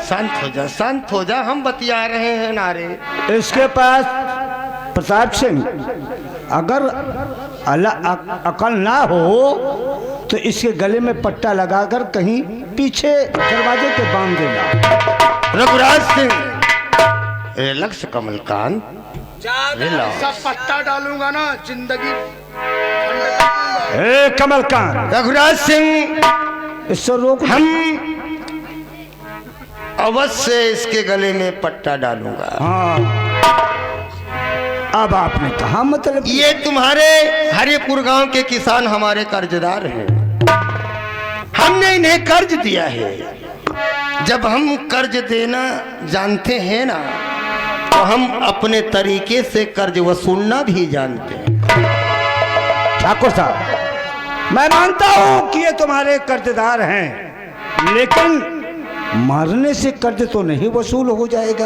शांत हो जा, हम बतिया रहे हैं नारे। इसके पास प्रताप सिंह अगर अकल ना हो तो इसके गले में पट्टा लगाकर कहीं पीछे दरवाजे के बांध देना। रघुराज सिंह, रिलैक्स कमलकांत, सब पट्टा डालूंगा ना जिंदगी। कमलकांत, रघुराज सिंह, इससे रोक। हम अवश्य इसके गले में पट्टा डालूंगा। हाँ, अब आपने कहा मतलब ये तुम्हारे हरिपुर गांव के किसान हमारे कर्जदार हैं। हमने इन्हें कर्ज दिया है। जब हम कर्ज देना जानते हैं ना, तो हम अपने तरीके से कर्ज वसूलना भी जानते हैं। ठाकुर साहब, मैं मानता हूं कि ये तुम्हारे कर्जदार हैं, लेकिन मारने से कर्ज तो नहीं वसूल हो जाएगा।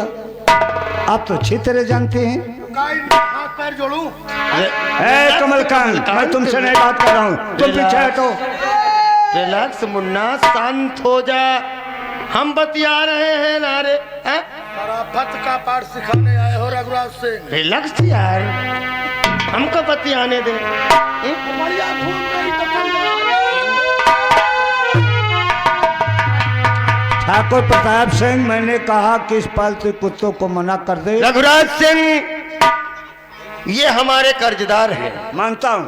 आप तो अच्छी तरह जानते हैं। हाथ पैर जोड़ूं? कमलकांत, मैं तुमसे नहीं बात कर रहा हूँ, तुम पीछे हटो। रिलैक्स मुन्ना, शांत हो जा, हम बतिया रहे हैं नारे। शराफत का पाठ सिखाने आए हो रघुराज सिंह। रिलैक्स यार, हमको बतियाने दे। ठाकुर प्रताप सिंह, मैंने कहा कि इस पालतू कुत्तों को मना कर दे। रघुराज सिंह, ये हमारे कर्जदार हैं। मानता हूँ।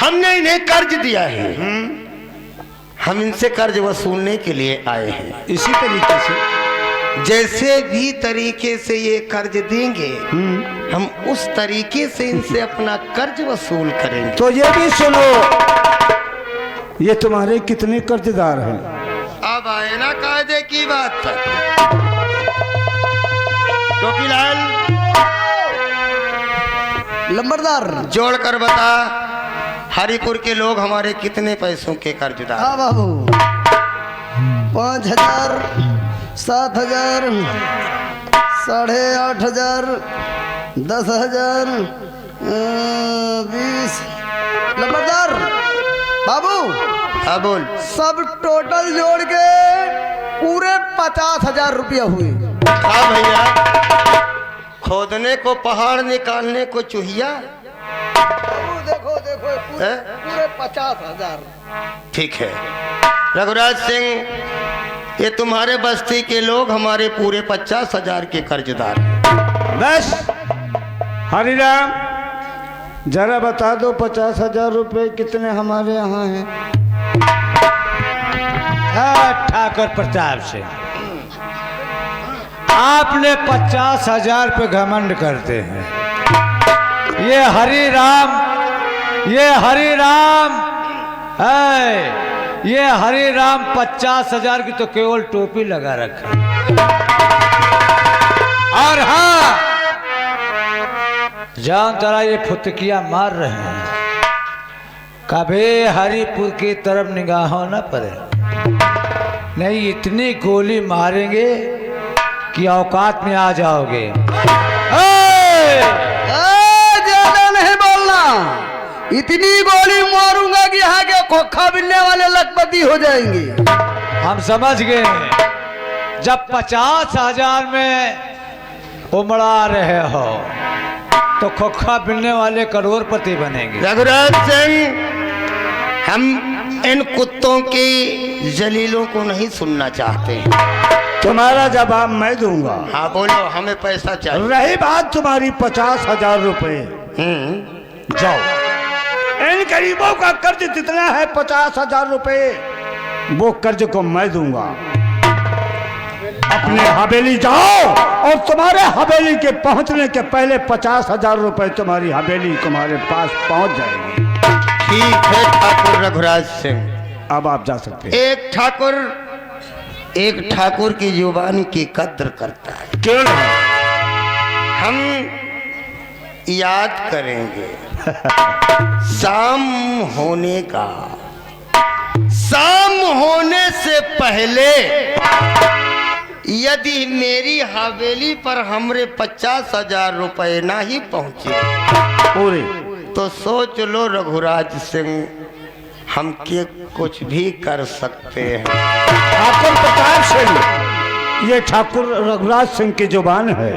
हमने इन्हें कर्ज दिया है। हम इनसे कर्ज वसूलने के लिए आए हैं। इसी तरीके से जैसे भी तरीके से ये कर्ज देंगे, हम उस तरीके से इनसे अपना कर्ज वसूल करेंगे। तो ये भी सुनो, ये तुम्हारे कितने कर्जदार हैं? अब आए ना कायदे की बात तक। टोपीलाल, लंबरदार, जोड़ कर बता, हरिपुर के लोग हमारे कितने पैसों के कर्जदार? हाँ बाबू, 5,000, 7,000, 8,500, 10,000, 20। लंबरदार बाबू, हाँ बोल। सब टोटल जोड़ के पूरे 50,000 रुपया हुए। हाँ भैया, खोदने को पहाड़, निकालने को चूहिया। देखो देखो, पूरे 50,000। ठीक है रघुराज सिंह, ये तुम्हारे बस्ती के लोग हमारे पूरे 50,000 के कर्जदार हैं। बस हरिराम, जरा बता दो 50,000 रुपए कितने हमारे यहाँ हैं? ठाकुर प्रताप सिंह, आपने 50,000 पे घमंड करते हैं। ये हरि राम है, ये हरि राम 50,000 की तो केवल टोपी लगा रखा। और हाँ, जान तरा ये फुतकिया मार रहे हैं, कभी हरिपुर की तरफ निगाहों न पड़े, नहीं इतनी गोली मारेंगे कि औकात में आ जाओगे। ज्यादा नहीं बोलना, इतनी गोली मारूंगा कि यहाँ के खोखा बिलने वाले लखपति हो जाएंगे। हम समझ गए, जब 50,000 में उमड़ा रहे हो तो खोखा बिलने वाले करोड़पति बनेंगे। रघुराज सिंह, हम इन कुत्तों की जलीलों को नहीं सुनना चाहते। तुम्हारा जवाब मैं दूंगा। हाँ बोलो, हमें पैसा चाहिए। रही बात तुम्हारी 50,000 रुपए, जाओ, इन गरीबों का कर्ज जितना है 50,000 रुपए, वो कर्ज को मैं दूंगा। अपने हवेली जाओ और तुम्हारे हवेली के पहुंचने के पहले 50,000 रुपए तुम्हारी हवेली तुम्हारे पास पहुंच जाएगी। ठीक है ठाकुर रघुराज सिंह, अब आप जा सकते हैं। एक ठाकुर की जुबान की कद्र करता है। क्यों नहीं? हम याद करेंगे शाम होने का। शाम होने से पहले यदि मेरी हवेली पर हमरे 50,000 रुपए ना ही पहुंचे पूरे, तो सोच लो रघुराज सिंह, हम के कुछ भी कर सकते हैं। ठाकुर प्रताप सिंह, ये ठाकुर रघुराज सिंह की जुबान है।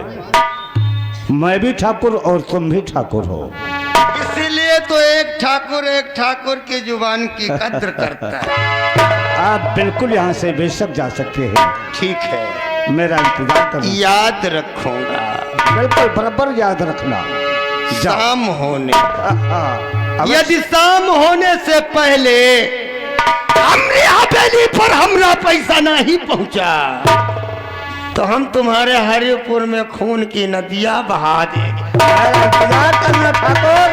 मैं भी ठाकुर और तुम भी ठाकुर हो। इसीलिए तो एक ठाकुर की जुबान की कद्र करता है। आप बिल्कुल यहाँ से बेशक जा सकते हैं। ठीक है, मेरा इंतजार करो। याद रखूंगा। बिल्कुल बराबर याद रखना। शाम होने अवश्य। यदि शाम होने से पहले हमरी हवेली पर हमरा पैसा नहीं पहुंचा तो हम तुम्हारे हरिपुर में खून की नदियां बहा देंगे। इंतजार करना ठाकुर।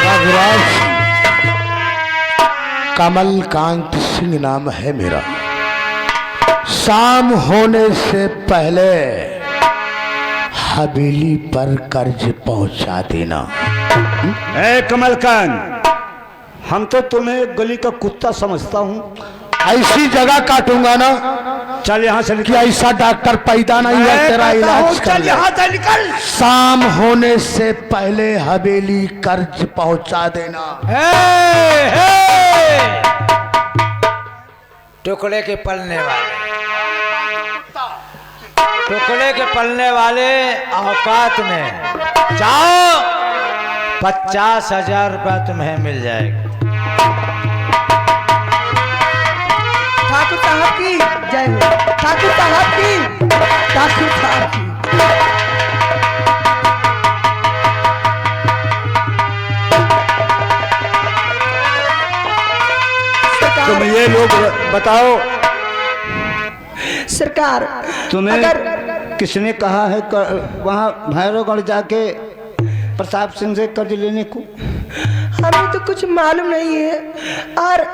रघुराज कमलकांत सिंह नाम है मेरा। शाम होने से पहले हवेली पर कर्ज पहुंचा देना। ए कमलकांत, हम तो तुम्हें गली का कुत्ता समझता हूँ। ऐसी जगह काटूंगा ना चल यहाँ से कि निकल। ऐसा डॉक्टर पैदा नहीं हुआ तेरा इलाज कर चल ले। यहाँ से निकल। शाम होने से पहले हवेली कर्ज पहुंचा देना। टुकड़े के पलने वाले, टुकड़े के पलने वाले औकात में जाओ, 50,000 रुपया तुम्हें मिल जाएगा। ठाकुर साहब की जय हो। ठाकुर साहब की, ठाकुर साहब की। तुम ये लोग बताओ, सरकार तुम्हें अगर किसने कहा है वहाँ भैरवगढ़ जाके प्रताप सिंह से कर्ज लेने को? हमें तो कुछ मालूम नहीं है और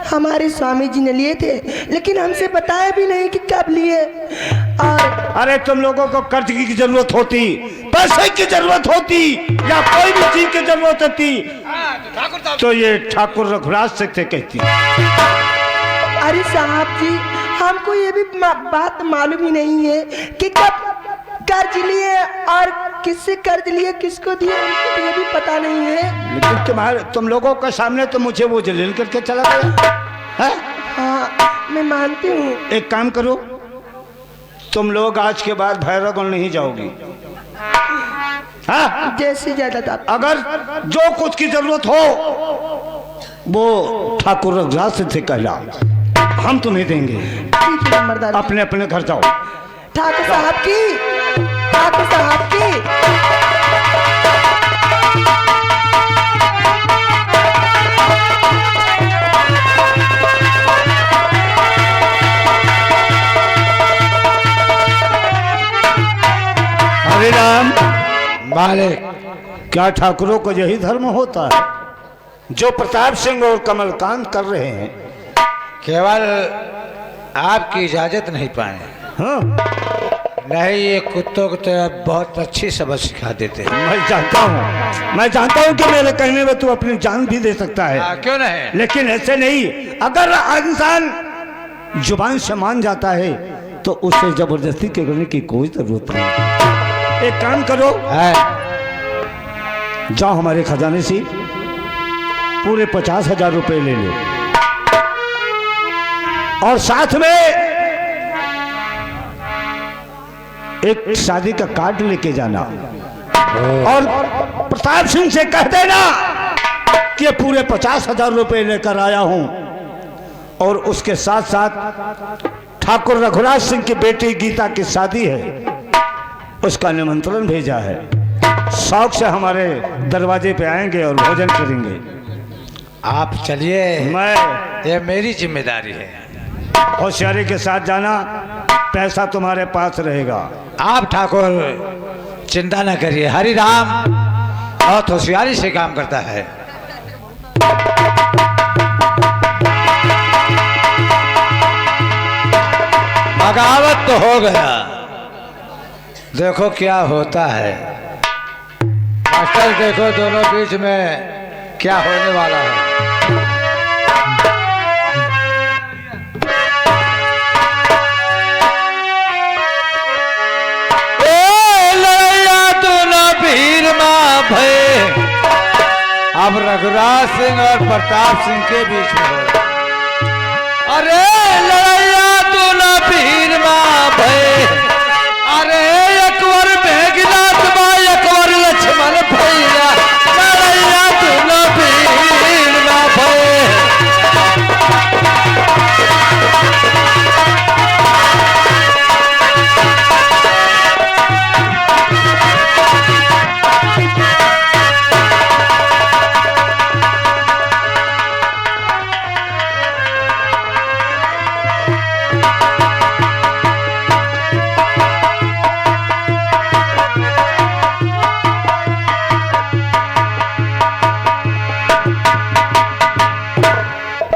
हमारे स्वामी जी ने लिए थे, लेकिन हमसे बताया भी नहीं कि कब लिए। और अरे तुम लोगों को कर्ज की जरूरत होती, पैसे की जरूरत होती या कोई भी चीज की जरूरत होती तो ये ठाकुर रघुराज सिंह से कहती। अरे साहब जी, हमको ये भी बात मालूम ही नहीं है कि कब कर्ज लिए और किससे कर्ज लिए, किसको दिए, हमको तो ये भी पता नहीं है। लेकिन तुम लोगों के सामने तो मुझे वो जलील करके चला गया है? हाँ, मैं मानती हूँ। एक काम करो, तुम लोग आज के बाद भैरवगढ़ नहीं जाओगी। हाँ? जैसे ज्यादा अगर जो कुछ की जरूरत हो वो ठाकुर रघुराज सिंह से कहला, हम तुम्हें देंगे। ठीक है नंबरदार। अपने अपने घर जाओ। ठाकुर साहब की, ठाकुर साहब की। हरे राम। मालिक, क्या ठाकुरों को यही धर्म होता है जो प्रताप सिंह और कमलकांत कर रहे हैं? केवल आपकी इजाजत नहीं पाए। हाँ? नहीं, ये कुत्तों को तो बहुत अच्छी सबक सिखा देते हैं। मैं जानता हूँ कि मेरे कहने में तू अपनी जान भी दे सकता है। क्यों नहीं? लेकिन ऐसे नहीं, अगर इंसान जुबान से मान जाता है तो उसे जबरदस्ती करने की कोई जरूरत नहीं। एक काम करो, जाओ हमारे खजाने से पूरे 50,000 रुपए ले लो और साथ में एक शादी का कार्ड लेके जाना और प्रताप सिंह से कह देना कि पूरे 50,000 रुपए लेकर आया हूं और उसके साथ साथ ठाकुर रघुराज सिंह की बेटी गीता की शादी है, उसका निमंत्रण भेजा है। शौक से हमारे दरवाजे पे आएंगे और भोजन करेंगे। आप चलिए, मैं ये मेरी जिम्मेदारी है। होशियारी के साथ जाना, पैसा तुम्हारे पास रहेगा। आप ठाकुर चिंता न करिए, हरि राम बहुत होशियारी से काम करता है। बगावत तो हो गया, देखो क्या होता है। मास्टर देखो दोनों बीच में क्या होने वाला है। अब रघुराज सिंह और प्रताप सिंह के बीच में हो। अरे लड़ैया तू ना पीर माँ भय, अरे एक बार मेघनाथ बा एक बार लक्ष्मण भैया, लड़ैया तू ना पीर माँ भय।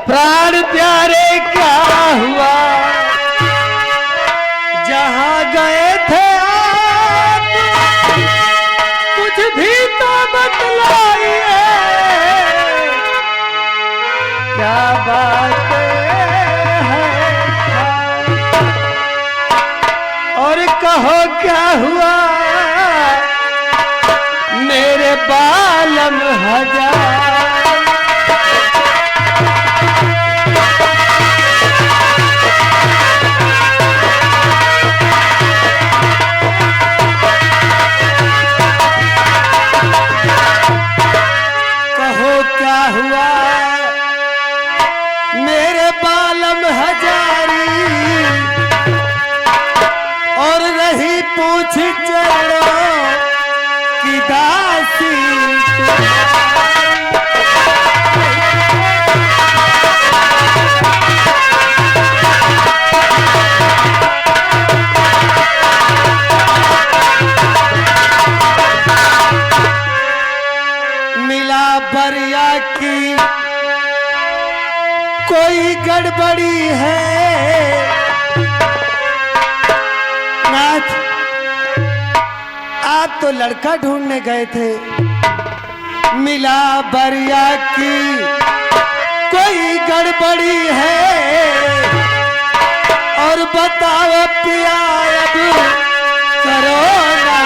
प्राण प्यारे क्या हुआ जहां गए थे आप, कुछ भी तो बतलाइए क्या बात है और कहो क्या हुआ मेरे बालम हजार। क्या हुआ मेरे बालम हजारी और रही पूछ चरणों की दासी। मिला बरिया की कोई गड़बड़ी है नाथ, आप तो लड़का ढूंढने गए थे, मिला बरिया की कोई गड़बड़ी है और बताओ पिया अब करो ना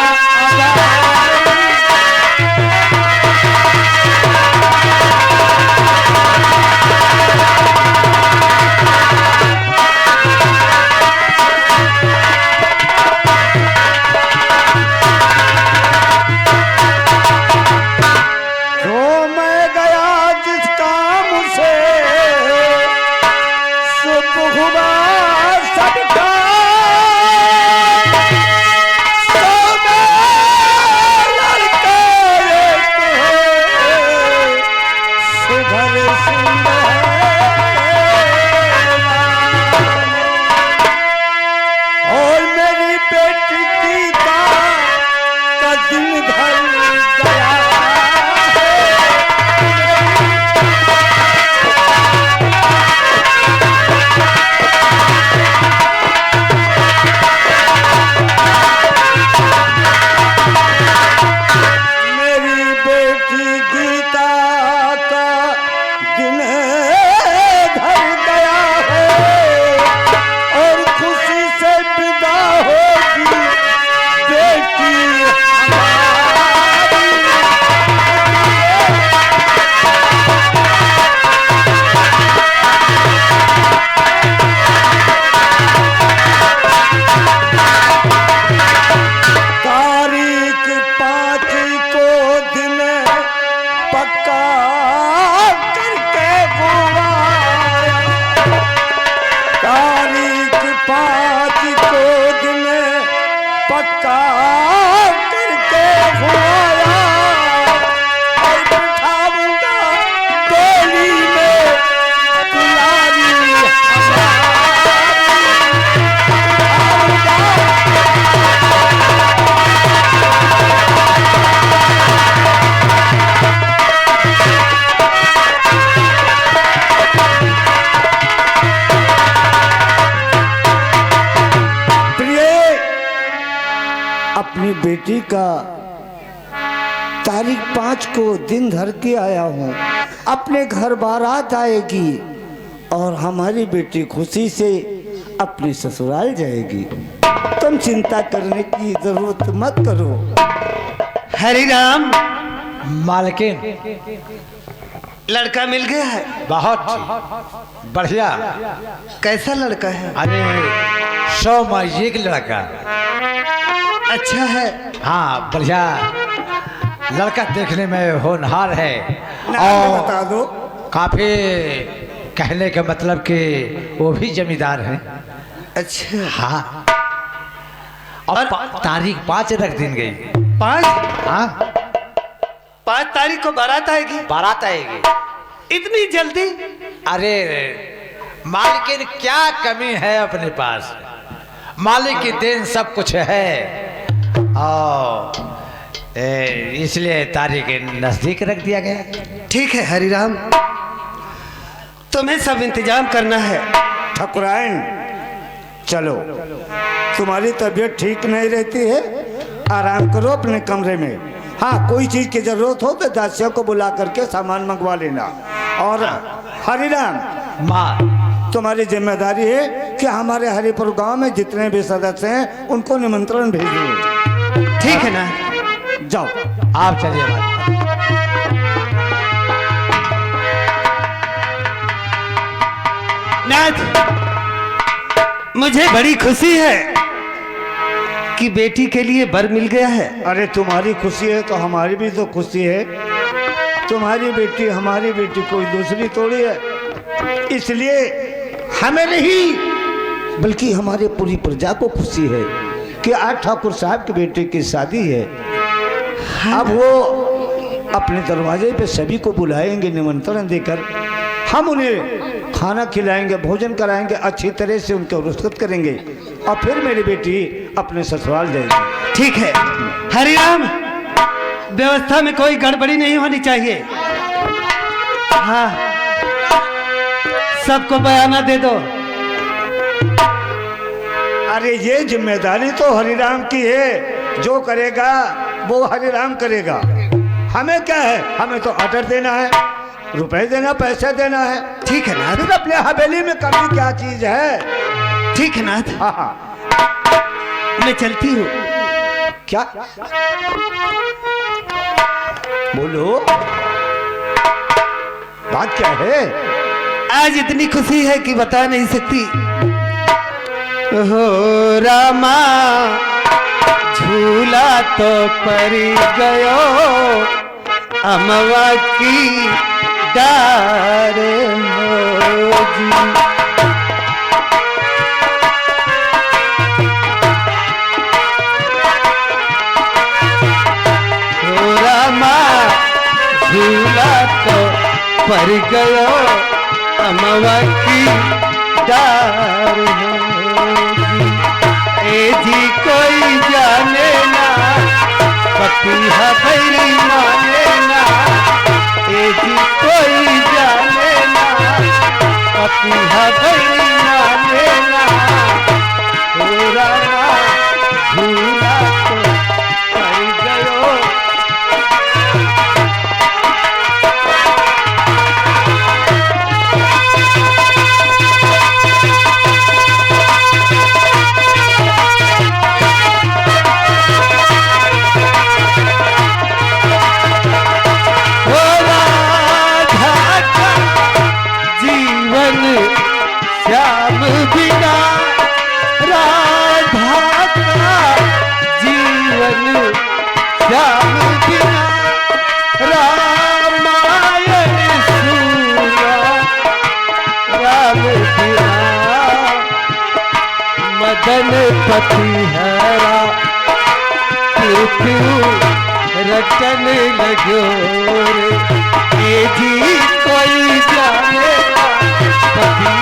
अपनी बेटी का तारीख 5 को दिन धर के आया हूँ। अपने घर बारात आएगी और हमारी बेटी खुशी से अपने ससुराल जाएगी। तुम चिंता करने की जरूरत मत करो। हरिराम मालकिन, लड़का मिल गया है? बहुत बढ़िया। कैसा लड़का है? अरे 100 महीने का लड़का। अच्छा है? हाँ बढ़िया लड़का, देखने में होनहार है नाम बता दो। काफी कहने का मतलब कि वो भी जमींदार है। अच्छा। हाँ और तारीख 5 रख दी गई। 5? हाँ 5 तारीख को बारात आएगी? बारात आएगी। इतनी जल्दी? अरे मालिक क्या कमी है अपने पास, मालिक की देन सब कुछ है और इसलिए तारीख नजदीक रख दिया गया। ठीक है हरिराम, तुम्हें सब इंतजाम करना है। ठकुराइन चलो, तुम्हारी तबीयत ठीक नहीं रहती है, आराम करो अपने कमरे में। हाँ कोई चीज की जरूरत हो तो दासियों को बुला करके सामान मंगवा लेना। और हरिराम माँ तुम्हारी जिम्मेदारी है कि हमारे हरिपुर गांव में जितने भी सदस्य हैं उनको निमंत्रण भेजिए। ठीक है ना? जाओ आप चलिए बात। नाथ, मुझे बड़ी खुशी है कि बेटी के लिए वर मिल गया है। अरे तुम्हारी खुशी है तो हमारी भी तो खुशी है। तुम्हारी बेटी हमारी बेटी कोई दूसरी थोड़ी है, इसलिए हमें नहीं बल्कि हमारे पूरी प्रजा को खुशी है कि आज ठाकुर साहब की बेटी की शादी है। अब वो अपने दरवाजे पे सभी को बुलाएंगे निमंत्रण देकर, हम उन्हें खाना खिलाएंगे, भोजन कराएंगे, अच्छी तरह से उनको रुस्खत करेंगे और फिर मेरी बेटी अपने ससुराल जाएगी। ठीक है हरिराम, व्यवस्था में कोई गड़बड़ी नहीं होनी चाहिए। हाँ सबको बयाना दे दो। अरे ये जिम्मेदारी तो हरिराम की है, जो करेगा वो हरिराम करेगा। हमें क्या है, हमें तो ऑर्डर देना है, रुपए देना, पैसे देना है। ठीक है नाथ। फिर अपने हवेली में कमी क्या चीज है। ठीक है नाथ, हाँ हाँ मैं चलती हूँ। क्या बोलो, बात क्या है? आज इतनी खुशी है कि बता नहीं सकती। हो रामा झूला तो पर गयो अमवा की डार हो जी। हो रामा झूला तो पर गयो अमवा की डार होगी। ए जी कोई जाने ना पतिहा भैरी माने ना, ए जी कोई जाने ना पतिहा भैरी माने ना। हो रामा झूला तो पर गयो। श्याम बिना राधा का जीवन, श्याम बिना रामायण सूरा, राम बिना मदन पति हरा, क्यों रटन लगो रे। ए जी कोई जाने पति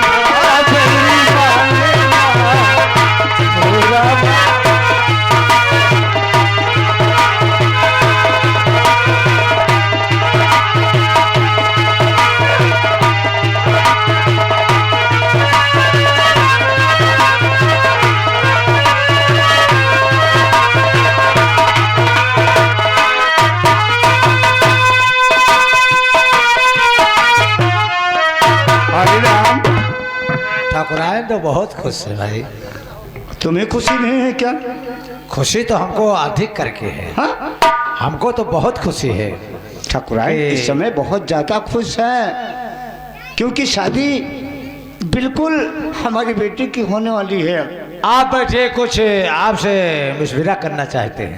ठाकुरायन तो बहुत खुश है भाई। तुम्हें खुशी नहीं है क्या? खुशी तो हमको अधिक करके है। हाँ? हमको तो बहुत खुशी है। ठाकुराइन इस समय बहुत ज्यादा खुश हैं क्योंकि शादी बिल्कुल हमारी बेटी की होने वाली है। आप बैठे, कुछ आपसे मशविरा करना चाहते हैं।